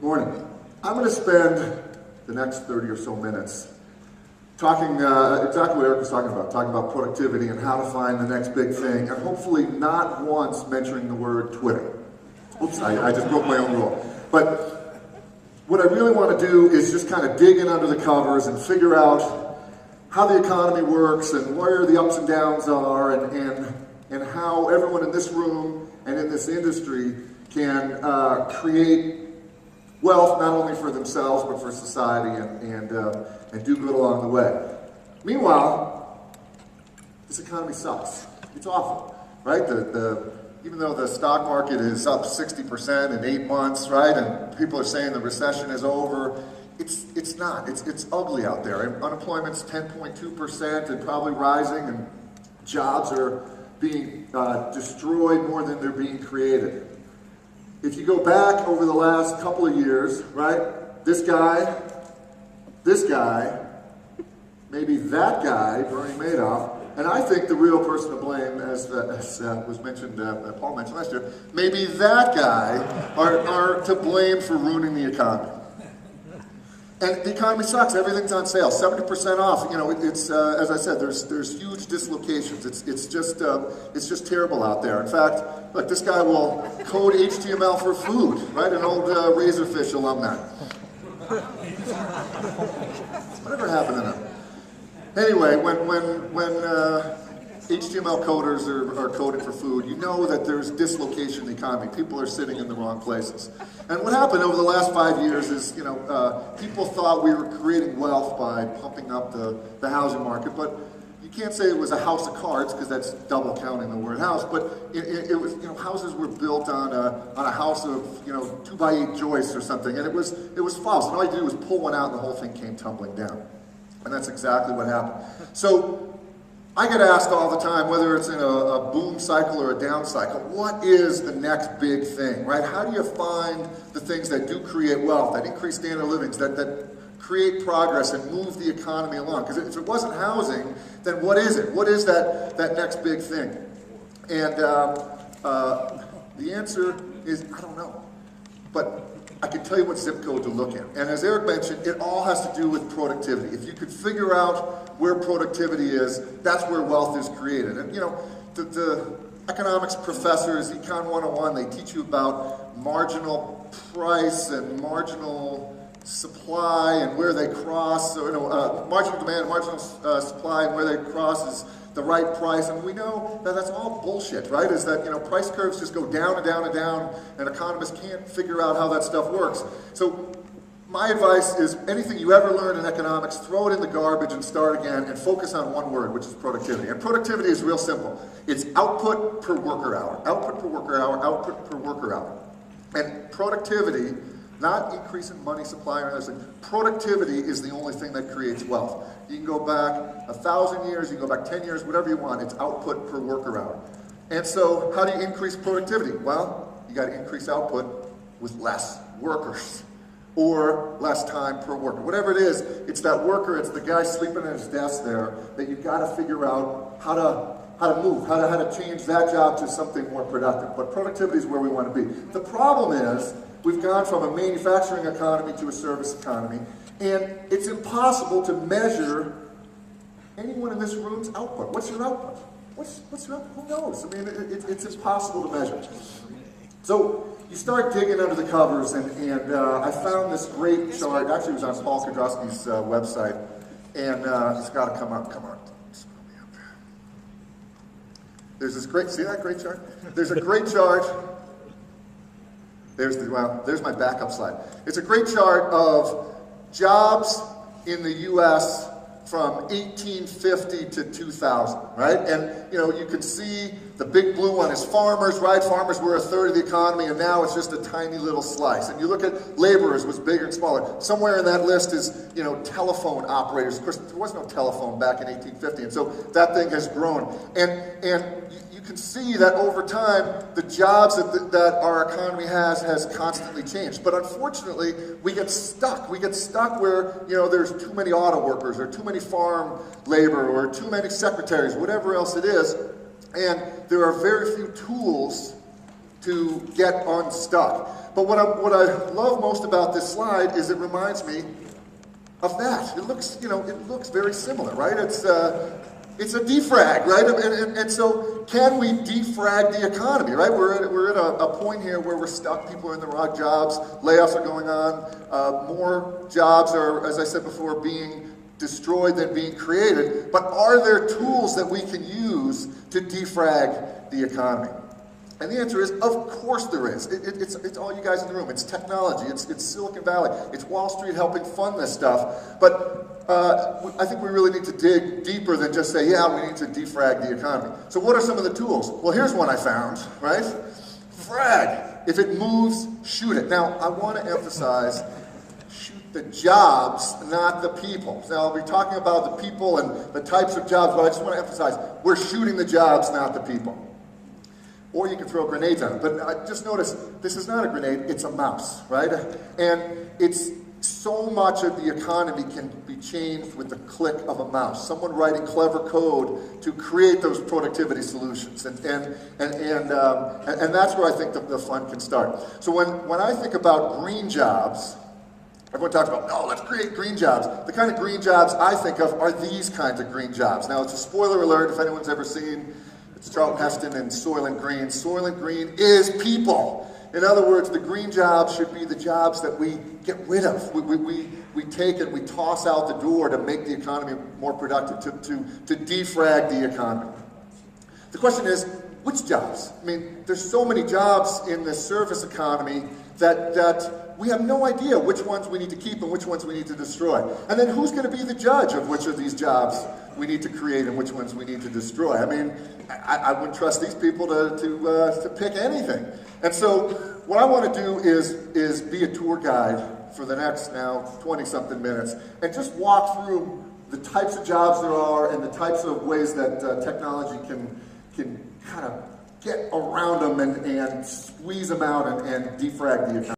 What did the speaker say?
Morning. I'm going to spend the next 30 or so minutes talking exactly what Eric was talking about productivity and how to find the next big thing, and hopefully not once mentioning the word Twitter. Oops, I just broke my own rule. But what I really want to do is just kind of dig in under the covers and figure out how the economy works and where the ups and downs are, and how everyone in this room and in this industry can create wealth not only for themselves but for society and do good along the way. Meanwhile, this economy sucks. It's awful, right? Even though the stock market is up 60% in 8 months, right, and people are saying the recession is over, it's not. It's ugly out there. And unemployment's 10.2% and probably rising, and jobs are being destroyed more than they're being created. If you go back over the last couple of years, right, this guy, maybe that guy, Bernie Madoff, and I think the real person to blame, as was mentioned, Paul mentioned last year, maybe that guy are to blame for ruining the economy. And the economy sucks. Everything's on sale, 70% off. You know, it's as I said, there's huge dislocations. It's just terrible out there. In fact, look, this guy will code HTML for food, right? An old Razorfish alumni. Whatever happened to them? Anyway, when HTML coders are coding for food, you know that there's dislocation in the economy. People are sitting in the wrong places. And what happened over the last 5 years is, you know, people thought we were creating wealth by pumping up the housing market, but you can't say it was a house of cards, because that's double counting the word house, but it was, you know, houses were built on a house of, you know, 2x8 joists or something, and it was false. And all you did was pull one out and the whole thing came tumbling down. And that's exactly what happened. So I get asked all the time, whether it's in a boom cycle or a down cycle, what is the next big thing, right? How do you find the things that do create wealth, that increase standard of living, that create progress and move the economy along? Because if it wasn't housing, then what is it? What is that next big thing? And the answer is, I don't know. But I can tell you what zip code to look at. And as Eric mentioned, it all has to do with productivity. If you could figure out where productivity is, that's where wealth is created. And you know, the economics professors, Econ 101, they teach you about marginal price and marginal supply and where they cross. So, you know, marginal demand, marginal supply, and where they cross is the right price. And we know that that's all bullshit, right? Is that, you know, price curves just go down and down and down, and economists can't figure out how that stuff works. So my advice is, anything you ever learned in economics, throw it in the garbage and start again, and focus on one word, which is productivity. And productivity is real simple. It's output per worker hour. Output per worker hour, output per worker hour. And productivity, not increase in money supply or anything. Productivity is the only thing that creates wealth. You can go back 1,000 years, you can go back 10 years, whatever you want. It's output per worker hour. And so how do you increase productivity? Well, you got to increase output with less workers or less time per worker. Whatever it is, it's that worker, it's the guy sleeping at his desk there that you've got to figure out how to move, how to change that job to something more productive. But productivity is where we want to be. The problem is, we've gone from a manufacturing economy to a service economy, and it's impossible to measure anyone in this room's output. What's your output? What's your output? Who knows? I mean, it's impossible to measure. So you start digging under the covers, and I found this great chart. Actually, it was on Paul Kudrowski's website, and it's got to come up. Come on. There's this great, see that great chart? There's a great chart. There's my backup slide. It's a great chart of jobs in the U.S. from 1850 to 2000, right? And you know, you can see the big blue one is farmers, right? Farmers were a third of the economy, and now it's just a tiny little slice. And you look at laborers, was bigger and smaller. Somewhere in that list is, you know, telephone operators. Of course, there was no telephone back in 1850, and so that thing has grown. And you can see that over time, the jobs that our economy has constantly changed. But unfortunately, we get stuck. We get stuck where, you know, there's too many auto workers, or too many farm labor, or too many secretaries, whatever else it is. And there are very few tools to get unstuck. But what I love most about this slide is it reminds me of that. It looks, you know, it looks very similar, right? It's a defrag, right? And so, can we defrag the economy, right? We're at a point here where we're stuck. People are in the wrong jobs. Layoffs are going on. More jobs are, as I said before, being destroyed than being created. But are there tools that we can use to defrag the economy? And the answer is, of course there is. It's all you guys in the room. It's technology. It's Silicon Valley. It's Wall Street helping fund this stuff. But I think we really need to dig deeper than just say, yeah, we need to defrag the economy. So what are some of the tools? Well, here's one I found, right? Frag. If it moves, shoot it. Now, I want to emphasize, shoot the jobs, not the people. Now, I'll be talking about the people and the types of jobs, but I just want to emphasize, we're shooting the jobs, not the people. Or you can throw grenades on it. But just notice, this is not a grenade, it's a mouse, right? And it's so much of the economy can be changed with the click of a mouse. Someone writing clever code to create those productivity solutions. And that's where I think the fun can start. So when I think about green jobs, everyone talks about, no, let's create green jobs. The kind of green jobs I think of are these kinds of green jobs. Now, it's a spoiler alert if anyone's ever seen Charlton Heston and Soylent Green. Soylent Green is people. In other words, the green jobs should be the jobs that we get rid of. We take and we toss out the door to make the economy more productive, to defrag the economy. The question is, which jobs? I mean, there's so many jobs in the service economy that we have no idea which ones we need to keep and which ones we need to destroy. And then who's going to be the judge of which of these jobs we need to create and which ones we need to destroy? I mean, I wouldn't trust these people to pick anything. And so what I want to do is be a tour guide for the next now 20-something minutes and just walk through the types of jobs there are and the types of ways that technology can kind of get around them and squeeze them out and defrag the economy.